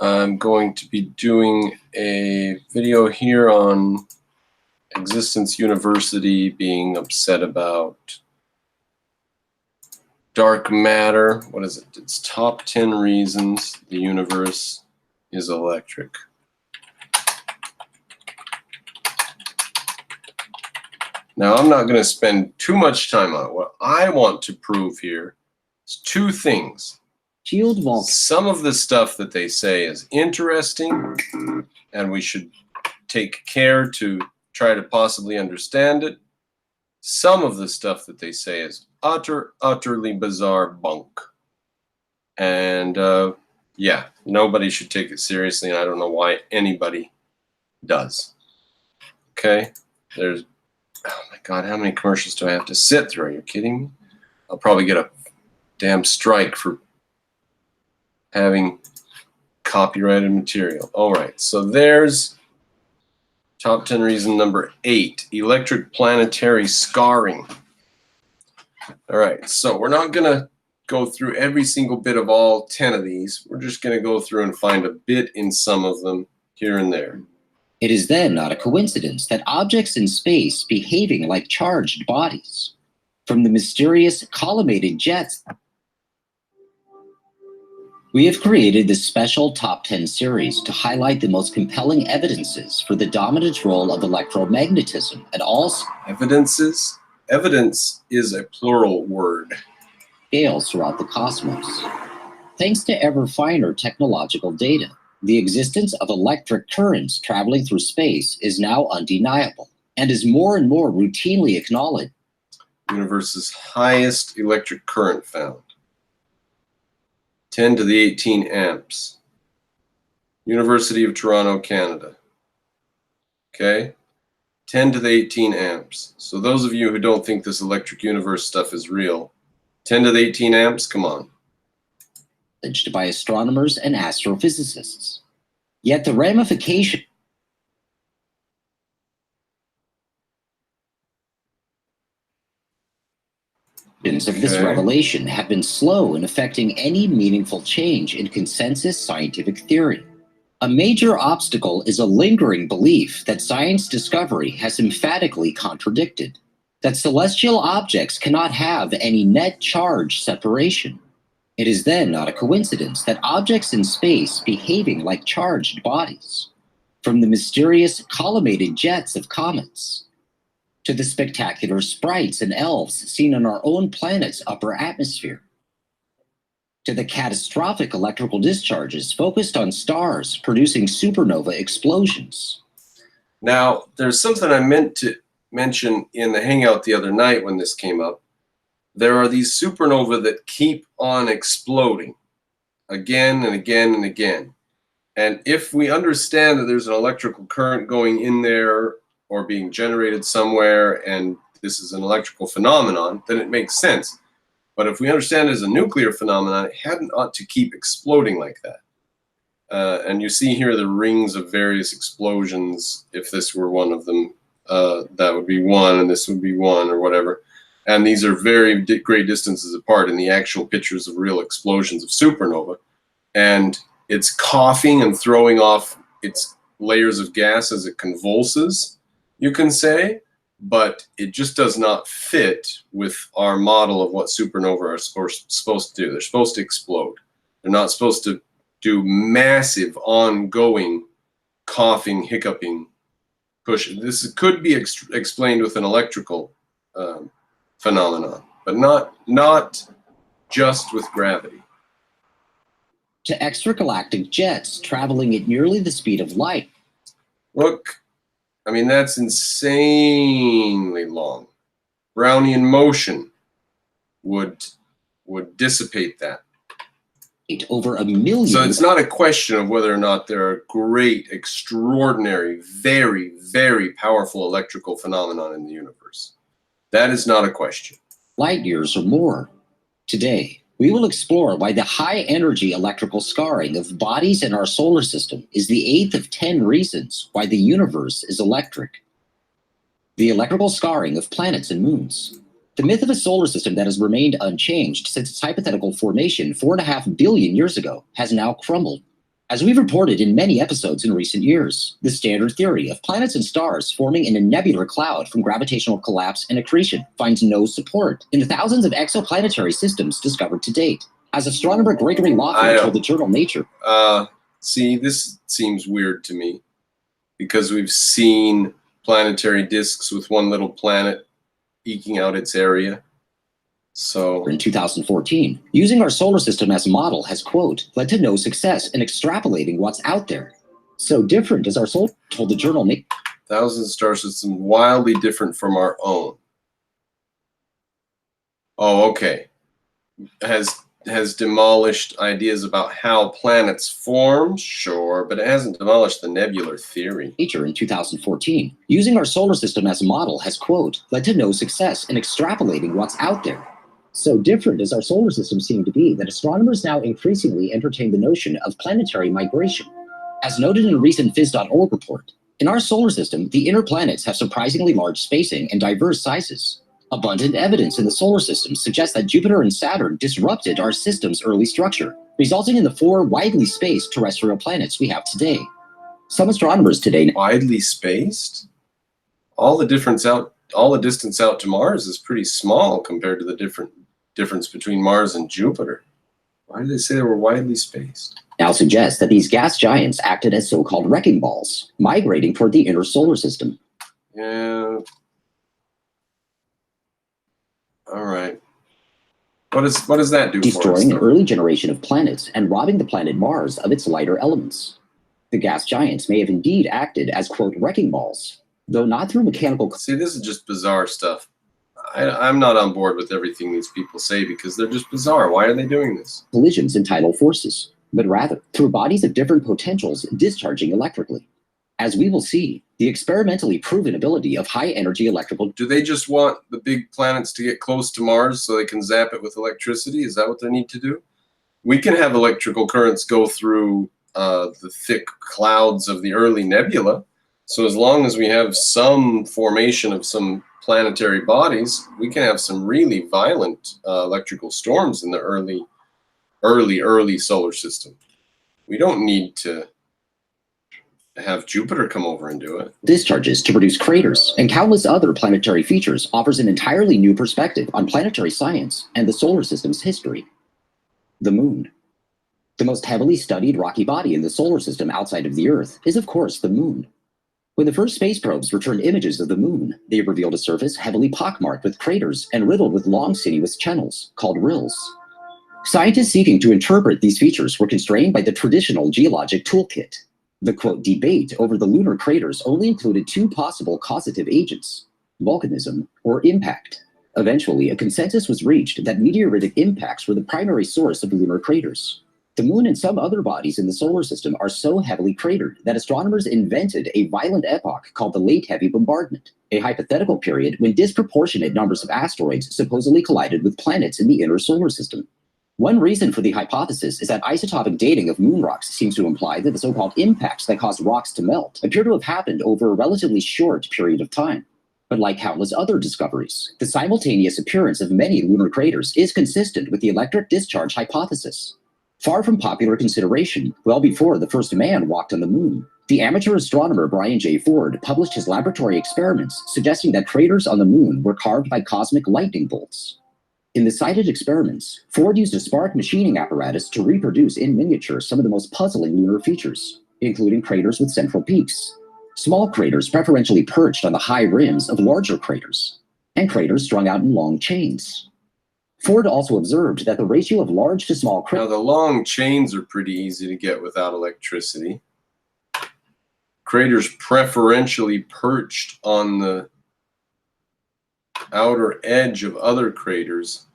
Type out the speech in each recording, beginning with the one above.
I'm going to be doing a video here on Existence University being upset about dark matter. What is it? It's top 10 reasons the universe is electric. Now, I'm not going to spend too much time on it. What I want to prove here is two things. Some of the stuff that they say is interesting, and we should take care to try to possibly understand it. Some of the stuff that they say is utterly bizarre bunk. And yeah, nobody should take it seriously, and I don't know why anybody does. Okay, there's, oh my God, how many commercials do I have to sit through? Are you kidding me? I'll probably get a damn strike for having copyrighted material. All right, so there's top 10 reason number 8, electric planetary scarring. All right, so we're not gonna go through every single bit of all 10 of these. We're just gonna go through and find a bit in some of them here and there. It is then not a coincidence that objects in space behaving like charged bodies, from the mysterious collimated jets. We have created this special Top 10 series to highlight the most compelling evidences for the dominant role of electromagnetism at all evidences. Evidence is a plural word. Scales throughout the cosmos. Thanks to ever finer technological data, the existence of electric currents traveling through space is now undeniable and is more and more routinely acknowledged. Universe's highest electric current found. 10 to the 18 amps. University of Toronto, Canada. Okay? 10 to the 18 amps. So those of you who don't think this electric universe stuff is real, 10 to the 18 amps, come on. By astronomers and astrophysicists. Yet the ramification of this revelation have been slow in affecting any meaningful change in consensus scientific theory. A major obstacle is a lingering belief that science discovery has emphatically contradicted, that celestial objects cannot have any net charge separation. It is then not a coincidence that objects in space behaving like charged bodies, from the mysterious collimated jets of comets, to the spectacular sprites and elves seen on our own planet's upper atmosphere, to the catastrophic electrical discharges focused on stars producing supernova explosions. Now, there's something I meant to mention in the hangout the other night when this came up. There are these supernova that keep on exploding again and again and again. And if we understand that there's an electrical current going in there or being generated somewhere, and this is an electrical phenomenon, then it makes sense. But if we understand it as a nuclear phenomenon, it hadn't ought to keep exploding like that. And you see here the rings of various explosions. If this were one of them, that would be one, and this would be one, or whatever. And these are very great distances apart in the actual pictures of real explosions of supernova. And it's coughing and throwing off its layers of gas as it convulses, you can say, but it just does not fit with our model of what supernova are supposed to do. They're supposed to explode. They're not supposed to do massive, ongoing coughing, hiccuping, push. This could be explained with an electrical phenomenon, but not just with gravity. To extragalactic jets traveling at nearly the speed of light. Look, I mean, that's insanely long. Brownian motion would dissipate that. Over 1 million. So it's not a question of whether or not there are great, extraordinary, very, very powerful electrical phenomenon in the universe. That is not a question. Light years or more. Today, we will explore why the high-energy electrical scarring of bodies in our solar system is the 8th of 10 reasons why the universe is electric. The electrical scarring of planets and moons. The myth of a solar system that has remained unchanged since its hypothetical formation 4.5 billion years ago has now crumbled. As we've reported in many episodes in recent years, the standard theory of planets and stars forming in a nebular cloud from gravitational collapse and accretion finds no support in the thousands of exoplanetary systems discovered to date. As astronomer Gregory Lawford told the journal Nature. See, this seems weird to me because we've seen planetary disks with one little planet eking out its area. So in 2014, using our solar system as a model has, quote, led to no success in extrapolating what's out there. So different as our solar, told the journal. Thousands of star systems wildly different from our own. Oh, okay. Has demolished ideas about how planets form, sure, but it hasn't demolished the nebular theory. Nature in 2014, using our solar system as a model has, quote, led to no success in extrapolating what's out there. So different as our solar system seemed to be that astronomers now increasingly entertain the notion of planetary migration. As noted in a recent Phys.org report, in our solar system, the inner planets have surprisingly large spacing and diverse sizes. Abundant evidence in the solar system suggests that Jupiter and Saturn disrupted our system's early structure, resulting in the 4 widely spaced terrestrial planets we have today. Some astronomers today... Widely spaced? All the distance out to Mars is pretty small compared to the difference between Mars and Jupiter. Why do they say they were widely spaced? Now suggests that these gas giants acted as so-called wrecking balls, migrating toward the inner solar system. Yeah. All right. What does that do for us? Destroying an early generation of planets and robbing the planet Mars of its lighter elements. The gas giants may have indeed acted as, quote, wrecking balls, though not through mechanical... See, this is just bizarre stuff. I'm not on board with everything these people say because they're just bizarre. Why are they doing this? Collisions in tidal forces, but rather through bodies of different potentials discharging electrically. As we will see, the experimentally proven ability of high-energy electrical... Do they just want the big planets to get close to Mars so they can zap it with electricity? Is that what they need to do? We can have electrical currents go through the thick clouds of the early nebula. So as long as we have some formation of some planetary bodies, we can have some really violent electrical storms in the early solar system. We don't need to have Jupiter come over and do it. Discharges to produce craters and countless other planetary features offers an entirely new perspective on planetary science and the solar system's history. The Moon. The most heavily studied rocky body in the solar system outside of the Earth is, of course, the Moon. When the first space probes returned images of the Moon, they revealed a surface heavily pockmarked with craters and riddled with long sinuous channels, called rills. Scientists seeking to interpret these features were constrained by the traditional geologic toolkit. The, quote, debate over the lunar craters only included 2 possible causative agents, volcanism or impact. Eventually, a consensus was reached that meteoritic impacts were the primary source of lunar craters. The Moon and some other bodies in the solar system are so heavily cratered that astronomers invented a violent epoch called the Late Heavy Bombardment, a hypothetical period when disproportionate numbers of asteroids supposedly collided with planets in the inner solar system. One reason for the hypothesis is that isotopic dating of moon rocks seems to imply that the so-called impacts that caused rocks to melt appear to have happened over a relatively short period of time. But like countless other discoveries, the simultaneous appearance of many lunar craters is consistent with the electric discharge hypothesis. Far from popular consideration, well before the first man walked on the moon, the amateur astronomer Brian J. Ford published his laboratory experiments suggesting that craters on the moon were carved by cosmic lightning bolts. In the cited experiments, Ford used a spark machining apparatus to reproduce in miniature some of the most puzzling lunar features, including craters with central peaks, small craters preferentially perched on the high rims of larger craters, and craters strung out in long chains. Ford also observed that the ratio of large to small craters... Now, the long chains are pretty easy to get without electricity. Craters preferentially perched on the outer edge of other craters,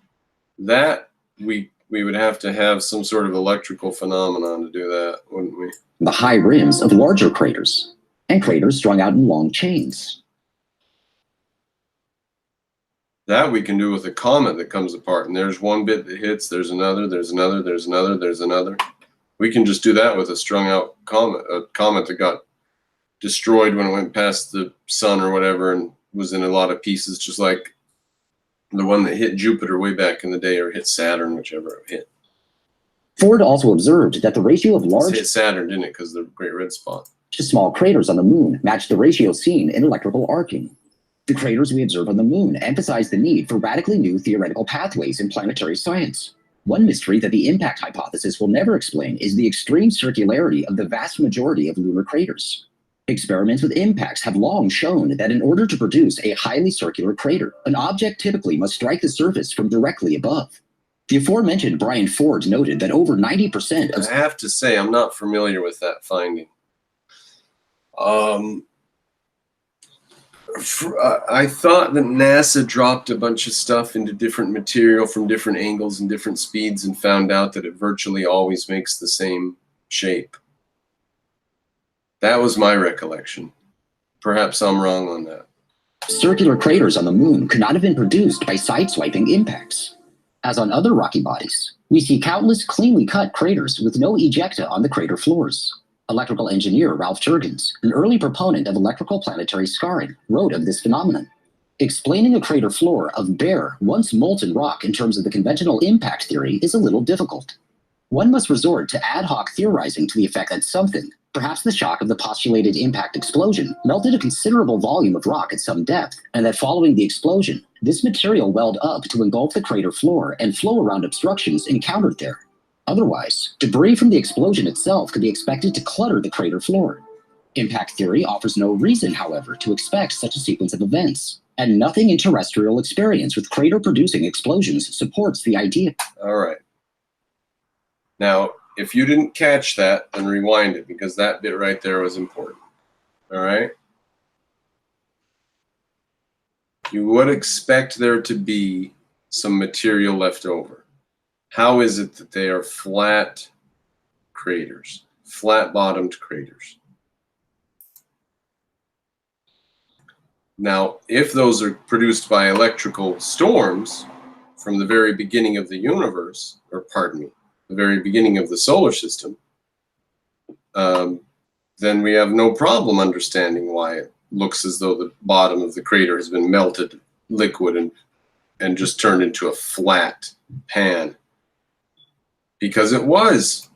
that we would have to have some sort of electrical phenomenon to do that, wouldn't we? The high rims of larger craters, and craters strung out in long chains. That we can do with a comet that comes apart, and there's one bit that hits, there's another, there's another, there's another, there's another. We can just do that with a strung out comet, a comet that got destroyed when it went past the sun or whatever and was in a lot of pieces, just like the one that hit Jupiter way back in the day, or hit Saturn, whichever it hit. Ford also observed that the ratio of large hit Saturn, didn't it? Because the Great Red Spot. To small craters on the moon matched the ratio seen in electrical arcing. The craters we observe on the moon emphasize the need for radically new theoretical pathways in planetary science. One mystery that the impact hypothesis will never explain is the extreme circularity of the vast majority of lunar craters. Experiments with impacts have long shown that in order to produce a highly circular crater, an object typically must strike the surface from directly above. The aforementioned Brian Ford noted that over 90% of... I have to say, I'm not familiar with that finding. I thought that NASA dropped a bunch of stuff into different material from different angles and different speeds and found out that it virtually always makes the same shape. That was my recollection. Perhaps I'm wrong on that. Circular craters on the moon could not have been produced by side-swiping impacts. As on other rocky bodies, we see countless cleanly cut craters with no ejecta on the crater floors. Electrical engineer Ralph Jurgens, an early proponent of electrical planetary scarring, wrote of this phenomenon. Explaining a crater floor of bare, once molten rock in terms of the conventional impact theory is a little difficult. One must resort to ad hoc theorizing to the effect that something, perhaps the shock of the postulated impact explosion, melted a considerable volume of rock at some depth, and that following the explosion, this material welled up to engulf the crater floor and flow around obstructions encountered there. Otherwise, debris from the explosion itself could be expected to clutter the crater floor. Impact theory offers no reason, however, to expect such a sequence of events, and nothing in terrestrial experience with crater-producing explosions supports the idea. All right. Now, if you didn't catch that, then rewind it, because that bit right there was important. All right? You would expect there to be some material left over. How is it that they are flat craters, flat-bottomed craters? Now, if those are produced by electrical storms from the very beginning of the universe, or pardon me, the very beginning of the solar system, then we have no problem understanding why it looks as though the bottom of the crater has been melted liquid and just turned into a flat pan. Because it was.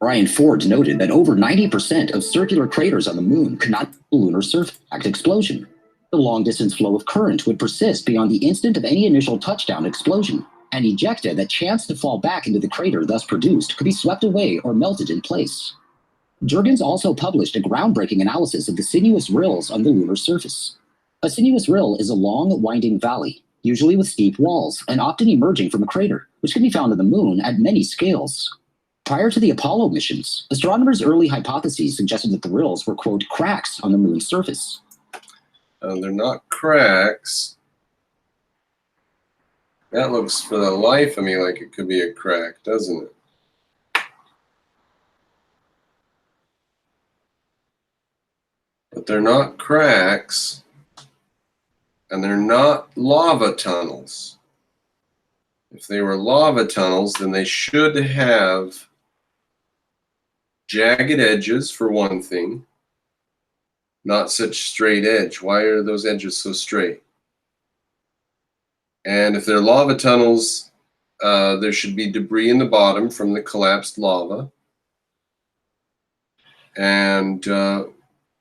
Brian Ford noted that over 90% of circular craters on the moon could not be a lunar surface explosion. The long-distance flow of current would persist beyond the instant of any initial touchdown explosion, and ejecta that chanced to fall back into the crater thus produced could be swept away or melted in place. Jurgens also published a groundbreaking analysis of the sinuous rills on the lunar surface. A sinuous rill is a long, winding valley, usually with steep walls, and often emerging from a crater, which can be found on the moon at many scales. Prior to the Apollo missions, astronomers' early hypotheses suggested that the rills were, quote, cracks on the moon's surface. They're not cracks. That looks for the life of me like it could be a crack, doesn't it? But they're not cracks, and they're not lava tunnels. If they were lava tunnels, then they should have jagged edges, for one thing, not such straight edge. Why are those edges so straight? And if they're lava tunnels, there should be debris in the bottom from the collapsed lava. And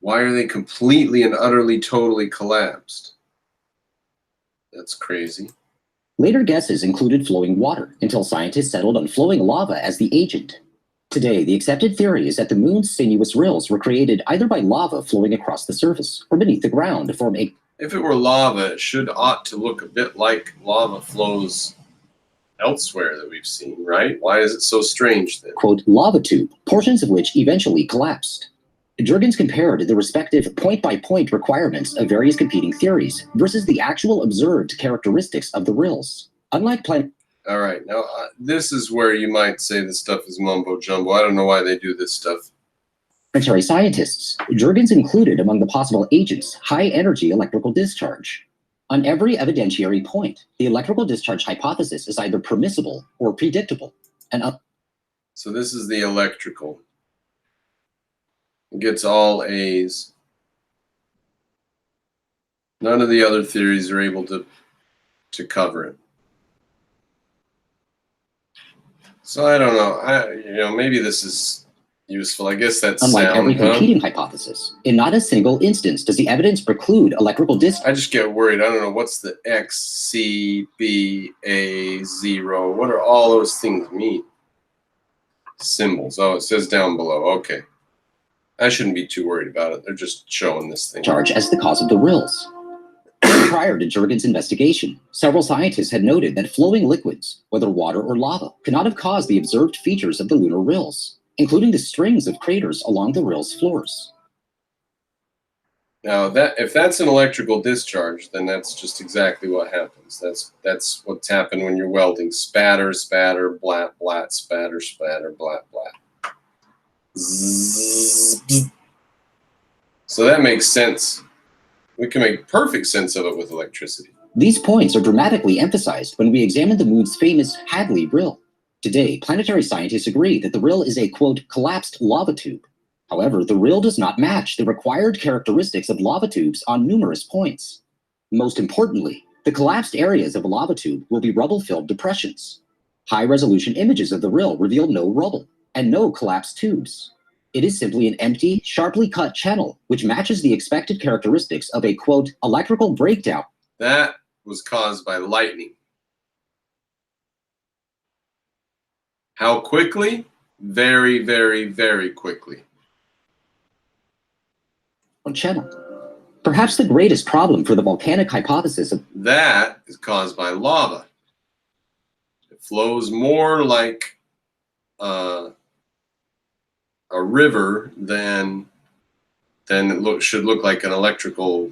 why are they completely and utterly, totally collapsed? That's crazy. Later guesses included flowing water, until scientists settled on flowing lava as the agent. Today, the accepted theory is that the moon's sinuous rills were created either by lava flowing across the surface or beneath the ground to form a... If it were lava, it ought to look a bit like lava flows elsewhere that we've seen, right? Why is it so strange then? Quote, lava tube, portions of which eventually collapsed. Jurgens compared the respective point-by-point requirements of various competing theories versus the actual observed characteristics of the rills. Unlike All right, now this is where you might say this stuff is mumbo-jumbo. I don't know why they do this stuff. Planetary scientists, Jurgens included among the possible agents high-energy electrical discharge. On every evidentiary point, the electrical discharge hypothesis is either permissible or predictable. So this is the electrical. It gets all A's. None of the other theories are able to cover it. So I don't know. Maybe this is useful. I guess that's Unlike sound, every competing hypothesis, in not a single instance does the evidence preclude electrical discharge. I just get worried. I don't know. What's the X, C, B, A, 0? What are all those things mean? Symbols. Oh, it says down below. Okay. I shouldn't be too worried about it. They're just showing this thing. Charge as the cause of the rills. Prior to Jurgen's investigation, several scientists had noted that flowing liquids, whether water or lava, could not have caused the observed features of the lunar rills, including the strings of craters along the rill's floors. Now, if that's an electrical discharge, then that's just exactly what happens. That's what's happened when you're welding. Spatter, spatter, blat, blat, spatter, spatter, blat, blat. Zzz, bzz. So that makes sense. We can make perfect sense of it with electricity. These points are dramatically emphasized when we examine the moon's famous Hadley rill. Today, planetary scientists agree that the rill is a, quote, collapsed lava tube. However, the rill does not match the required characteristics of lava tubes on numerous points. Most importantly, the collapsed areas of a lava tube will be rubble-filled depressions. High-resolution images of the rill reveal no rubble and no collapsed tubes. It is simply an empty, sharply cut channel, which matches the expected characteristics of a, quote, electrical breakdown. That was caused by lightning. How quickly? Very, very, very quickly. Channel. Perhaps the greatest problem for the volcanic hypothesis of that is caused by lava. It flows more like a river than it should look like an electrical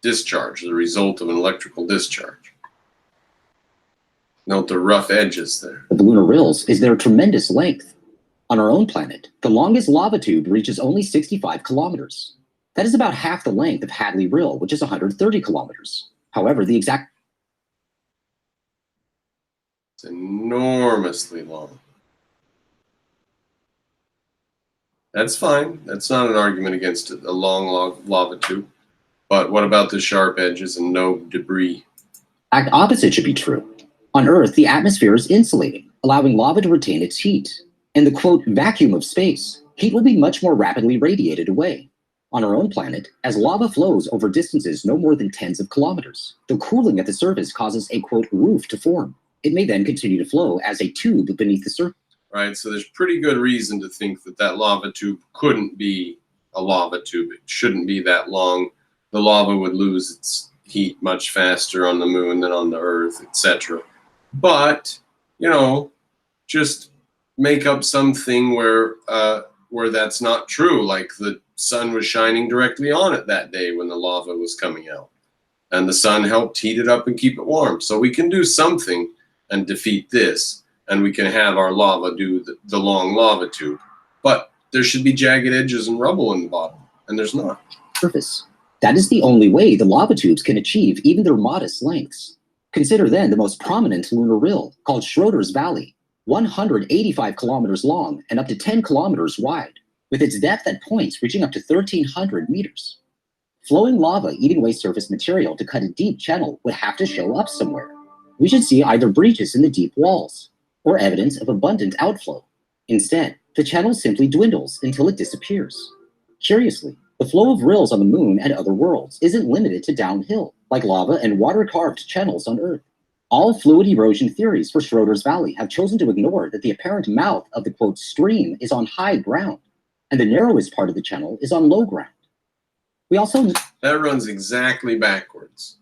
discharge, the result of an electrical discharge. Note the rough edges there. The lunar rills is their tremendous length. On our own planet, the longest lava tube reaches only 65 kilometers. That is about half the length of Hadley Rill, which is 130 kilometers. However, the exact... It's enormously long. That's fine. That's not an argument against a long lava tube. But what about the sharp edges and no debris? Exact opposite should be true. On Earth, the atmosphere is insulating, allowing lava to retain its heat. In the, quote, vacuum of space, heat will be much more rapidly radiated away. On our own planet, as lava flows over distances no more than tens of kilometers, the cooling at the surface causes a, quote, roof to form. It may then continue to flow as a tube beneath the surface. Right, so there's pretty good reason to think that lava tube couldn't be a lava tube. It shouldn't be that long. The lava would lose its heat much faster on the moon than on the Earth, etc. But, just make up something where that's not true, like the sun was shining directly on it that day when the lava was coming out. And the sun helped heat it up and keep it warm. So we can do something and defeat this. And we can have our lava do the long lava tube. But there should be jagged edges and rubble in the bottom. And there's not. Surface. That is the only way the lava tubes can achieve even their modest lengths. Consider then the most prominent lunar rill, called Schroeders Valley, 185 kilometers long and up to 10 kilometers wide, with its depth at points reaching up to 1,300 meters. Flowing lava eating away surface material to cut a deep channel would have to show up somewhere. We should see either breaches in the deep walls, or evidence of abundant outflow. Instead, the channel simply dwindles until it disappears. Curiously, the flow of rills on the moon and other worlds isn't limited to downhill, like lava and water-carved channels on Earth. All fluid erosion theories for Schroeders Valley have chosen to ignore that the apparent mouth of the, quote, stream is on high ground, and the narrowest part of the channel is on low ground. We also... That runs exactly backwards.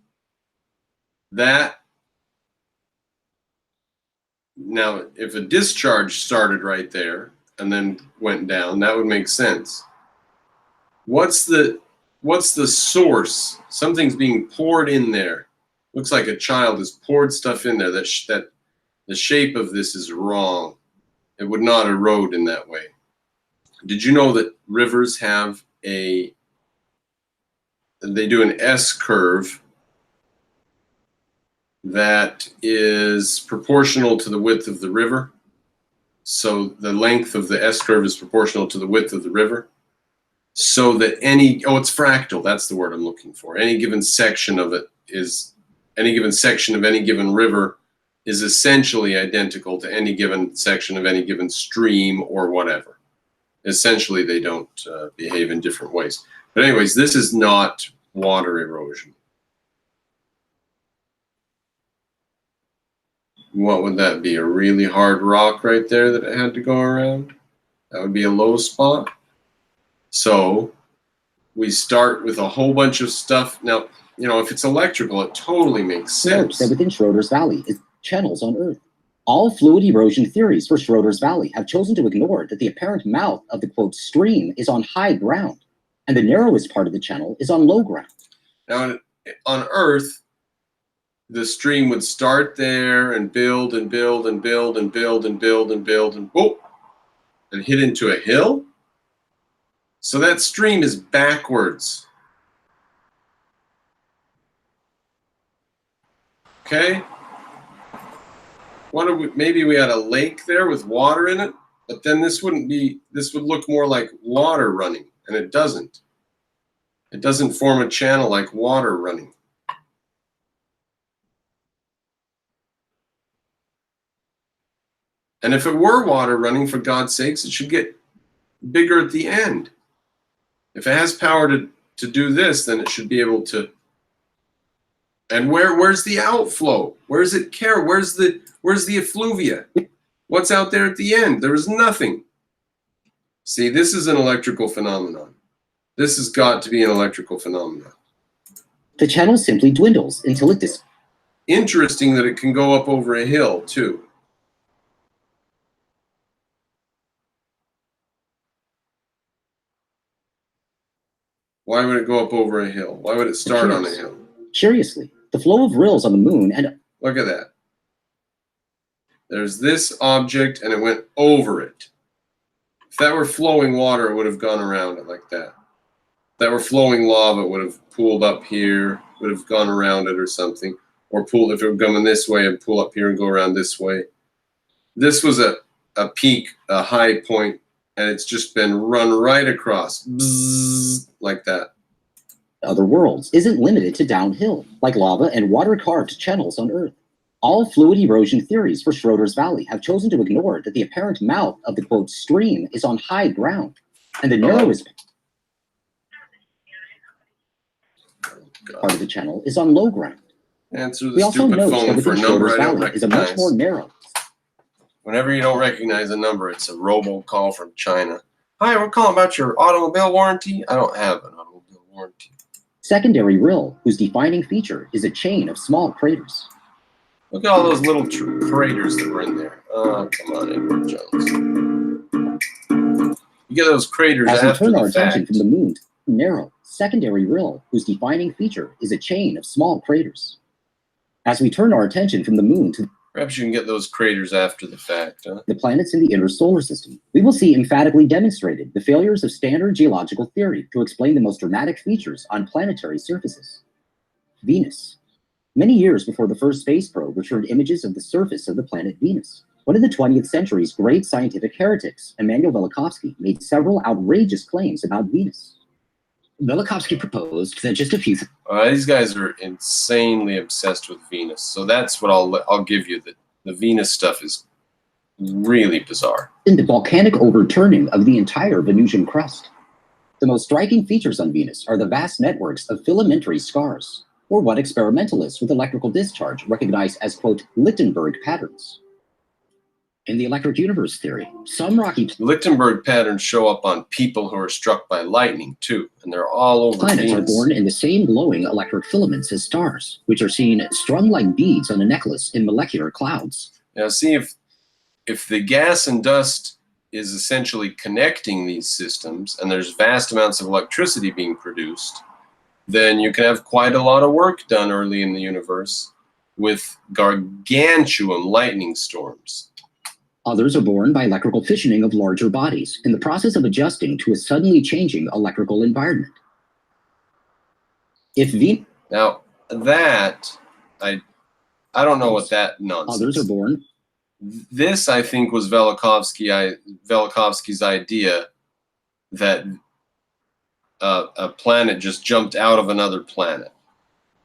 Now, if a discharge started right there and then went down, that would make sense. What's the source? Something's being poured in there. Looks like a child has poured stuff in there. That the shape of this is wrong. It would not erode in that way. Did you know that rivers have they do an S curve that is proportional to the width of the river? So the length of the S curve is proportional to the width of the river. So that it's fractal, that's the word I'm looking for. Any given section of any given river is essentially identical to any given section of any given stream or whatever. Essentially, they don't behave in different ways. But anyways, this is not water erosion. What would that be? A really hard rock right there that it had to go around? That would be a low spot. So we start with a whole bunch of stuff. Now, you know, if it's electrical, it totally makes sense. That within Schroeders Valley is channels on Earth. All fluid erosion theories for Schroeders Valley have chosen to ignore that the apparent mouth of the, quote, stream is on high ground, and the narrowest part of the channel is on low ground. Now, on Earth, the stream would start there and build and build and build and build and build and build and whoop, and hit into a hill. So that stream is backwards. Okay? What are we, maybe we had a lake there with water in it, but then this wouldn't be, this would look more like water running, and it doesn't. It doesn't form a channel like water running. And if it were water running, for God's sakes, it should get bigger at the end. If it has power to do this, then it should be able to. And where's the outflow? Where's it care? Where's the effluvia? What's out there at the end? There is nothing. See, this is an electrical phenomenon. This has got to be an electrical phenomenon. The channel simply dwindles until it dis. Interesting that it can go up over a hill, too. Why would it go up over a hill? Why would it start on a hill? Curiously, the flow of rills on the moon and... Look at that. There's this object, and it went over it. If that were flowing water, it would have gone around it like that. If that were flowing lava, it would have pooled up here, would have gone around it or something. Or pooled, if it were going this way, and pull up here and go around this way. This was a peak, a high point, and it's just been run right across, bzzz, like that. Other worlds isn't limited to downhill, like lava and water-carved channels on Earth. All fluid erosion theories for Schroeders Valley have chosen to ignore that the apparent mouth of the, quote, stream is on high ground, and the narrowest part of the channel is on low ground. Answer the we also stupid know phone that for a within number Schroeders I don't Valley is a much recognize. more narrow. Whenever you don't recognize a number, it's a robocall from China. Hi, we're calling about your automobile warranty. I don't have an automobile warranty. Secondary rill, whose defining feature is a chain of small craters. Look at all those little craters that were in there. Oh, come on, Edward Jones. You get those craters As we after turn the our attention fact. from the moon to narrow, secondary rill, whose defining feature is a chain of small craters. As we turn our attention from the moon to Perhaps you can get those craters after the fact, huh? the planets in the inner solar system, we will see emphatically demonstrated the failures of standard geological theory to explain the most dramatic features on planetary surfaces. Venus. Many years before the first space probe returned images of the surface of the planet Venus, one of the 20th century's great scientific heretics, Immanuel Velikovsky, made several outrageous claims about Venus. Velikovsky proposed that just a few... These guys are insanely obsessed with Venus, so that's what I'll give you. That the Venus stuff is really bizarre. In the volcanic overturning of the entire Venusian crust. The most striking features on Venus are the vast networks of filamentary scars, or what experimentalists with electrical discharge recognize as, quote, Lichtenberg patterns. In the electric universe theory, some rocky Lichtenberg patterns show up on people who are struck by lightning, too, and they're all over planets are Venus. born in the same glowing electric filaments as stars, which are seen strung like beads on a necklace in molecular clouds. Now, see, if the gas and dust is essentially connecting these systems, and there's vast amounts of electricity being produced, then you can have quite a lot of work done early in the universe with gargantuan lightning storms. Others are born by electrical fissioning of larger bodies in the process of adjusting to a suddenly changing electrical environment. Now, that, I don't know what that nonsense. Others are born. This, I think, was Velikovsky's idea that a planet just jumped out of another planet.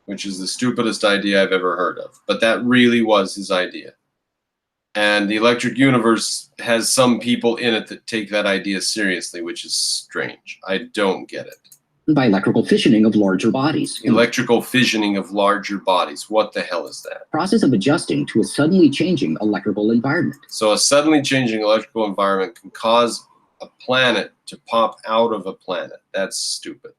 which is the stupidest idea I've ever heard of. But that really was his idea. And the electric universe has some people in it that take that idea seriously, which is strange. I don't get it. By electrical fissioning of larger bodies. Electrical fissioning of larger bodies. What the hell is that? Process of adjusting to a suddenly changing electrical environment. So a suddenly changing electrical environment can cause a planet to pop out of a planet. That's stupid.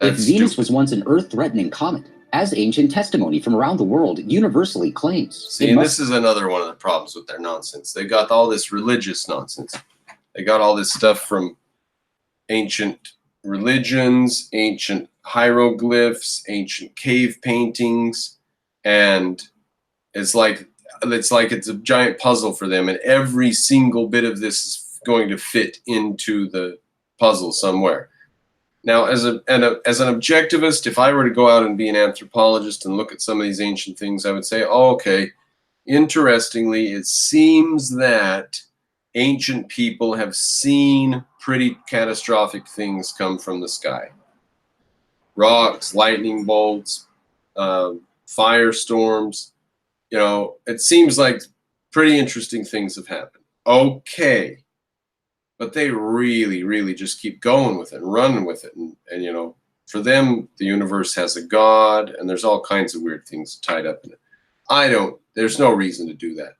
If Venus was once an Earth-threatening comet, as ancient testimony from around the world universally claims. See, and this is another one of the problems with their nonsense. They got all this religious nonsense. They got all this stuff from ancient religions, ancient hieroglyphs, ancient cave paintings, and it's like it's a giant puzzle for them, and every single bit of this is going to fit into the puzzle somewhere. Now, as an objectivist, if I were to go out and be an anthropologist and look at some of these ancient things, I would say, oh, okay, interestingly, it seems that ancient people have seen pretty catastrophic things come from the sky. Rocks, lightning bolts, firestorms. You know, it seems like pretty interesting things have happened. Okay. But they really, really just keep going with it and running with it. And you know, for them, the universe has a God, and there's all kinds of weird things tied up in it. There's no reason to do that.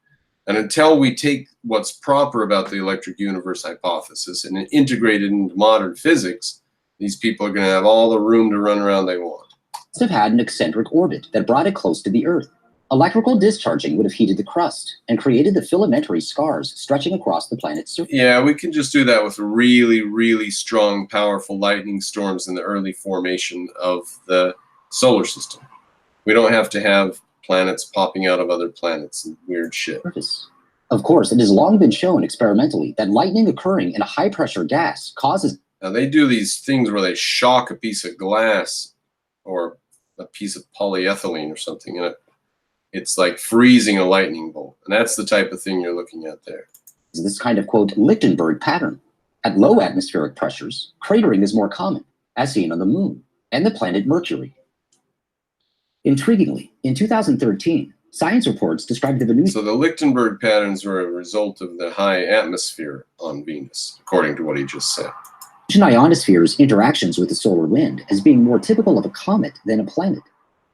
And until we take what's proper about the electric universe hypothesis and integrate it into modern physics, these people are going to have all the room to run around they want. Have had an eccentric orbit that brought it close to the Earth. Electrical discharging would have heated the crust and created the filamentary scars stretching across the planet's surface. Yeah, we can just do that with really, really strong, powerful lightning storms in the early formation of the solar system. We don't have to have planets popping out of other planets and weird shit. Of course, it has long been shown experimentally that lightning occurring in a high-pressure gas causes... Now, they do these things where they shock a piece of glass or a piece of polyethylene or something in it. It's like freezing a lightning bolt. And that's the type of thing you're looking at there. This kind of, quote, Lichtenberg pattern. At low atmospheric pressures, cratering is more common, as seen on the Moon and the planet Mercury. Intriguingly, in 2013, science reports described the Venusian... So the Lichtenberg patterns were a result of the high atmosphere on Venus, according to what he just said. Ionosphere's interactions with the solar wind as being more typical of a comet than a planet.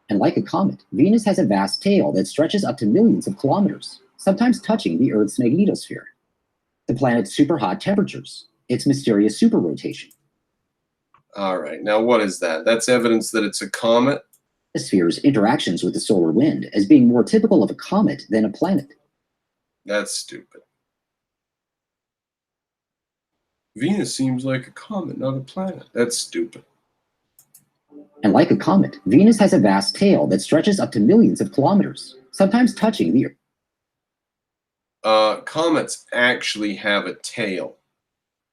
And like a comet, Venus has a vast tail that stretches up to millions of kilometers, sometimes touching the Earth's magnetosphere. The planet's super hot temperatures, its mysterious superrotation. All right, now what is that? That's evidence that it's a comet? The sphere's interactions with the solar wind as being more typical of a comet than a planet. That's stupid. Venus seems like a comet, not a planet. That's stupid. And like a comet, Venus has a vast tail that stretches up to millions of kilometers, sometimes touching the Earth. Comets actually have a tail.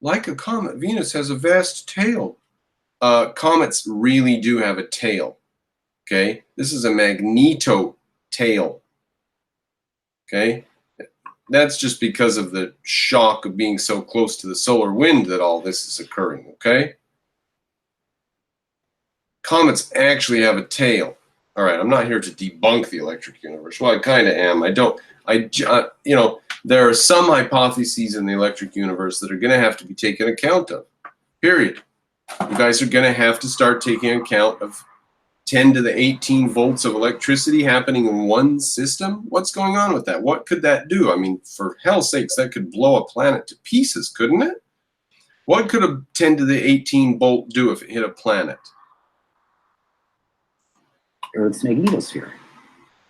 Like a comet, Venus has a vast tail. Comets really do have a tail. Okay? This is a magneto tail. Okay? That's just because of the shock of being so close to the solar wind that all this is occurring. Okay? Comets actually have a tail. All right, I'm not here to debunk the electric universe. Well, I kind of am. You know, there are some hypotheses in the electric universe that are going to have to be taken account of. Period. You guys are going to have to start taking account of 10 to the 18 volts of electricity happening in one system. What's going on with that? What could that do? I mean, for hell's sakes, that could blow a planet to pieces, couldn't it? What could a 10 to the 18 bolt do if it hit a planet? Earth's magnetosphere,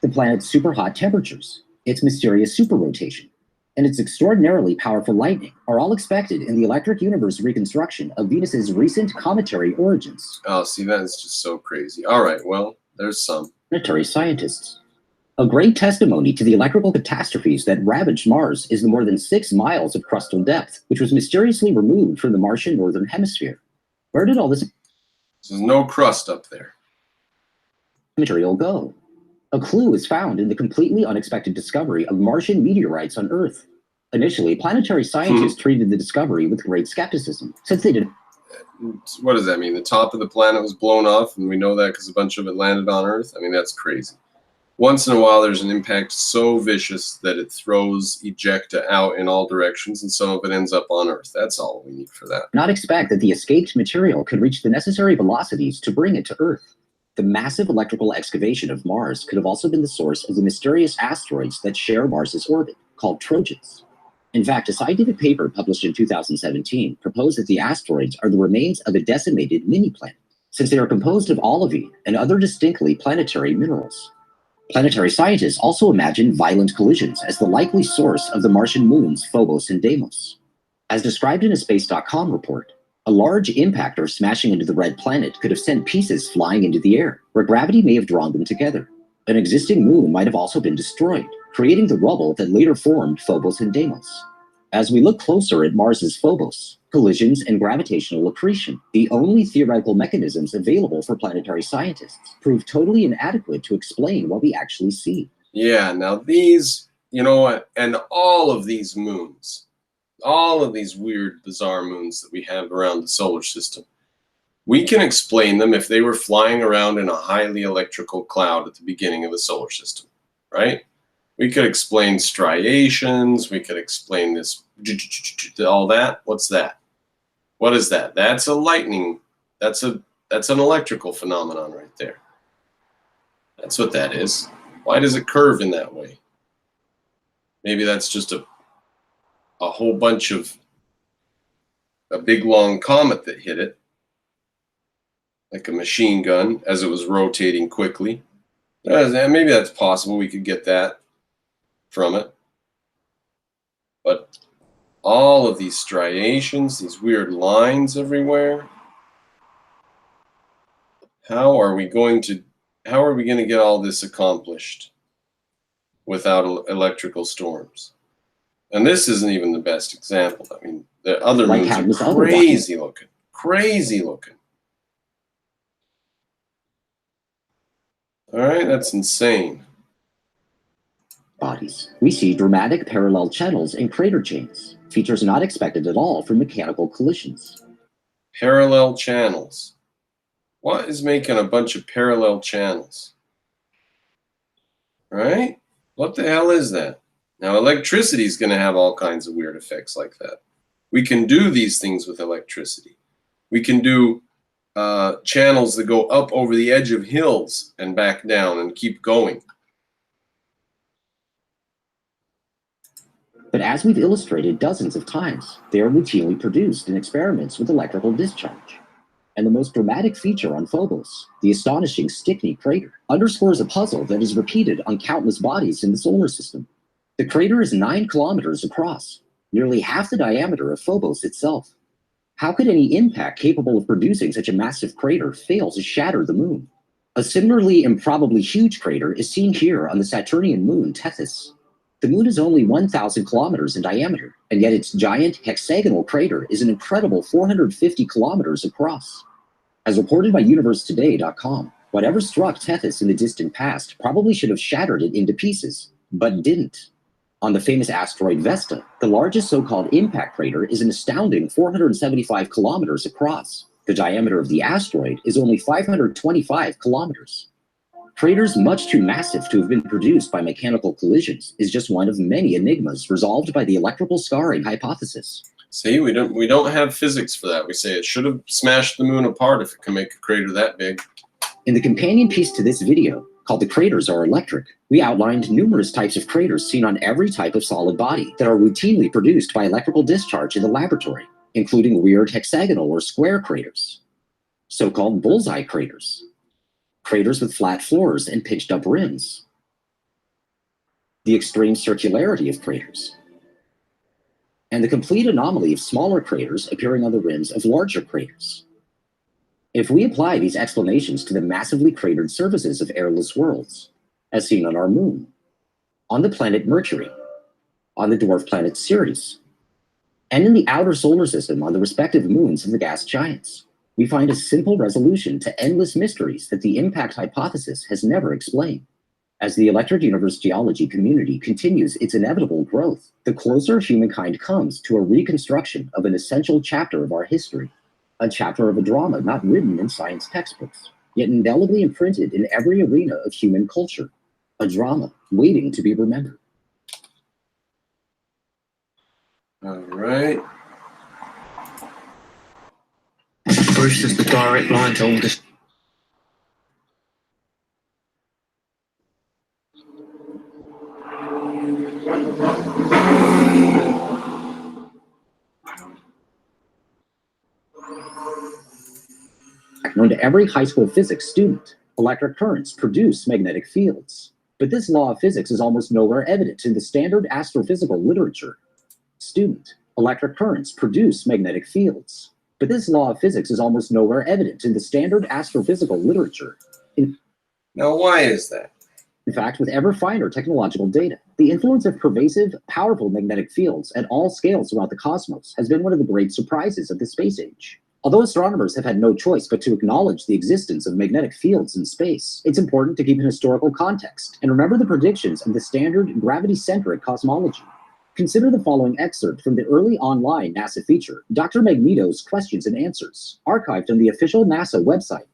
the planet's super hot temperatures, its mysterious superrotation, and its extraordinarily powerful lightning are all expected in the electric universe reconstruction of Venus's recent cometary origins. Oh, see, that is just so crazy. All right, well, there's some. Planetary scientists. A great testimony to the electrical catastrophes that ravaged Mars is the more than 6 miles of crustal depth, which was mysteriously removed from the Martian northern hemisphere. Where did all this... There's no crust up there. Material go? A clue is found in the completely unexpected discovery of Martian meteorites on Earth. Initially, planetary scientists treated the discovery with great skepticism, since they did. what does that mean? The top of the planet was blown off, and we know that because a bunch of it landed on Earth? I mean, that's crazy. Once in a while, there's an impact so vicious that it throws ejecta out in all directions, and some of it ends up on Earth. That's all we need for that. Not expect that the escaped material could reach the necessary velocities to bring it to Earth. The massive electrical excavation of Mars could have also been the source of the mysterious asteroids that share Mars's orbit, called Trojans. In fact, a scientific paper published in 2017 proposed that the asteroids are the remains of a decimated mini-planet, since they are composed of olivine and other distinctly planetary minerals. Planetary scientists also imagine violent collisions as the likely source of the Martian moons Phobos and Deimos. As described in a Space.com report, a large impactor smashing into the red planet could have sent pieces flying into the air, where gravity may have drawn them together. An existing moon might have also been destroyed, creating the rubble that later formed Phobos and Deimos. As we look closer at Mars's Phobos, collisions and gravitational accretion, the only theoretical mechanisms available for planetary scientists, prove totally inadequate to explain what we actually see. Yeah, now these, you know what, and all of these moons, all of these weird, bizarre moons that we have around the solar system, we can explain them if they were flying around in a highly electrical cloud at the beginning of the solar system, right? We could explain striations. We could explain this, all that. What's that? What is that? That's a lightning. That's an electrical phenomenon right there. That's what that is. Why does it curve in that way? Maybe that's just a whole bunch of a big long comet that hit it, like a machine gun as it was rotating quickly. Maybe that's possible. We could get that from it. But all of these striations, these weird lines everywhere, how are we going to get all this accomplished without electrical storms? And this isn't even the best example. I mean, the other moons are crazy looking. Crazy looking. All right, that's insane. Bodies. We see dramatic parallel channels and crater chains, features not expected at all from mechanical collisions. Parallel channels. What is making a bunch of parallel channels? Right? What the hell is that? Now, electricity is going to have all kinds of weird effects like that. We can do these things with electricity. We can do channels that go up over the edge of hills and back down and keep going. But as we've illustrated dozens of times, they are routinely produced in experiments with electrical discharge. And the most dramatic feature on Phobos, the astonishing Stickney crater, underscores a puzzle that is repeated on countless bodies in the solar system. The crater is 9 kilometers across, nearly half the diameter of Phobos itself. How could any impact capable of producing such a massive crater fail to shatter the moon? A similarly improbably huge crater is seen here on the Saturnian moon Tethys. The moon is only 1,000 kilometers in diameter, and yet its giant hexagonal crater is an incredible 450 kilometers across. As reported by UniverseToday.com, whatever struck Tethys in the distant past probably should have shattered it into pieces, but didn't. On the famous asteroid Vesta, the largest so-called impact crater is an astounding 475 kilometers across. The diameter of the asteroid is only 525 kilometers. Craters much too massive to have been produced by mechanical collisions is just one of many enigmas resolved by the electrical scarring hypothesis. See, we don't have physics for that. We say it should have smashed the moon apart if it can make a crater that big. In the companion piece to this video, called The Craters Are Electric, we outlined numerous types of craters seen on every type of solid body that are routinely produced by electrical discharge in the laboratory, including weird hexagonal or square craters, so-called bullseye craters, craters with flat floors and pitched up rims, the extreme circularity of craters, and the complete anomaly of smaller craters appearing on the rims of larger craters. If we apply these explanations to the massively cratered surfaces of airless worlds, as seen on our moon, on the planet Mercury, on the dwarf planet Ceres, and in the outer solar system on the respective moons of the gas giants, we find a simple resolution to endless mysteries that the impact hypothesis has never explained. As the electric universe geology community continues its inevitable growth, the closer humankind comes to a reconstruction of an essential chapter of our history, a chapter of a drama not written in science textbooks, yet indelibly imprinted in every arena of human culture. A drama waiting to be remembered. All right. First is the direct line to all this. Known to every high school physics student, electric currents produce magnetic fields. But this law of physics is almost nowhere evident in the standard astrophysical literature. Student, electric currents produce magnetic fields. But this law of physics is almost nowhere evident in the standard astrophysical literature. Now, why is that? In fact, with ever finer technological data, the influence of pervasive, powerful magnetic fields at all scales throughout the cosmos has been one of the great surprises of the space age. Although astronomers have had no choice but to acknowledge the existence of magnetic fields in space, it's important to keep an historical context and remember the predictions of the standard gravity-centric cosmology. Consider the following excerpt from the early online NASA feature, Dr. Magneto's Questions and Answers, archived on the official NASA website.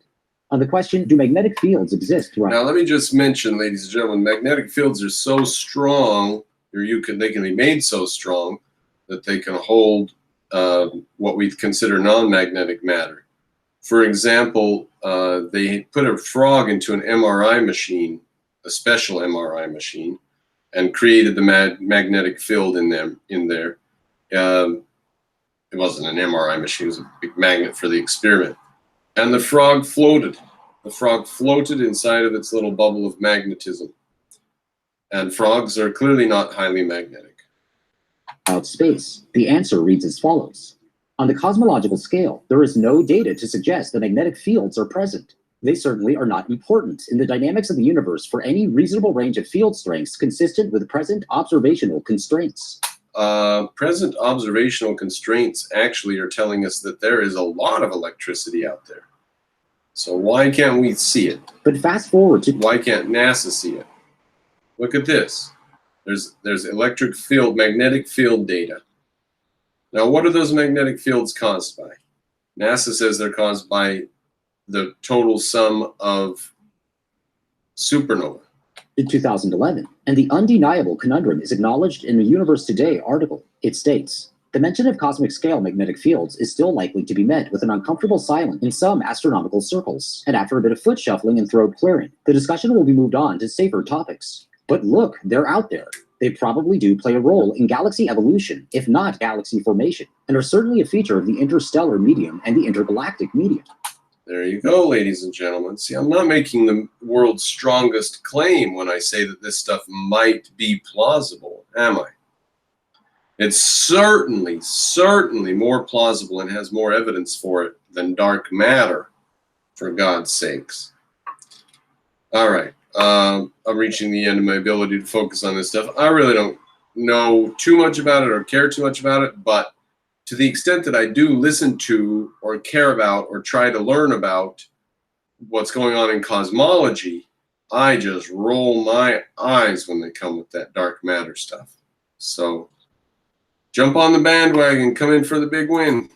On the question, do magnetic fields exist throughout? Now, let me just mention, ladies and gentlemen, magnetic fields are so strong, or they can be made so strong that they can hold what we consider non-magnetic matter. For example, they put a frog into an MRI machine, a special MRI machine, and created the magnetic field in there. It wasn't an MRI machine, it was a big magnet for the experiment. And the frog floated. The frog floated inside of its little bubble of magnetism. And frogs are clearly not highly magnetic. About space, the answer reads as follows. On the cosmological scale, there is no data to suggest that magnetic fields are present. They certainly are not important in the dynamics of the universe for any reasonable range of field strengths consistent with present observational constraints. Present observational constraints actually are telling us that there is a lot of electricity out there. So why can't we see it? But fast forward to... Why can't NASA see it? Look at this. There's electric field, magnetic field data. Now, what are those magnetic fields caused by? NASA says they're caused by the total sum of supernovae. In 2011, and the undeniable conundrum is acknowledged in the Universe Today article. It states, the mention of cosmic scale magnetic fields is still likely to be met with an uncomfortable silence in some astronomical circles, and after a bit of foot shuffling and throat clearing, the discussion will be moved on to safer topics. But look, they're out there. They probably do play a role in galaxy evolution, if not galaxy formation, and are certainly a feature of the interstellar medium and the intergalactic medium. There you go, ladies and gentlemen. See, I'm not making the world's strongest claim when I say that this stuff might be plausible, am I? It's certainly more plausible and has more evidence for it than dark matter, for God's sakes. All right. I'm reaching the end of my ability to focus on this stuff. I really don't know too much about it or care too much about it, but to the extent that I do listen to or care about or try to learn about what's going on in cosmology, I just roll my eyes when they come with that dark matter stuff. So jump on the bandwagon, come in for the big win.